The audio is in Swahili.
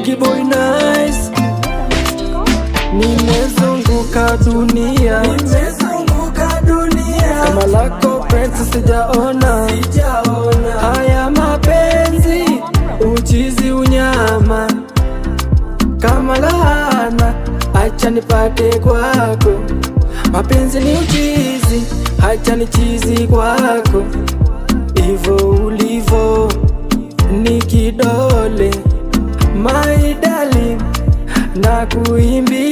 Lucky boy nice. Nimezunguka dunia, kama lako penzi sijaona. Haya mapenzi uchizi unyama, kama laana acha nipate kwako. Mapenzi ni uchizi, acha nichizi kwako. Ivo ulivo ni kidole, my darling, na kuimbi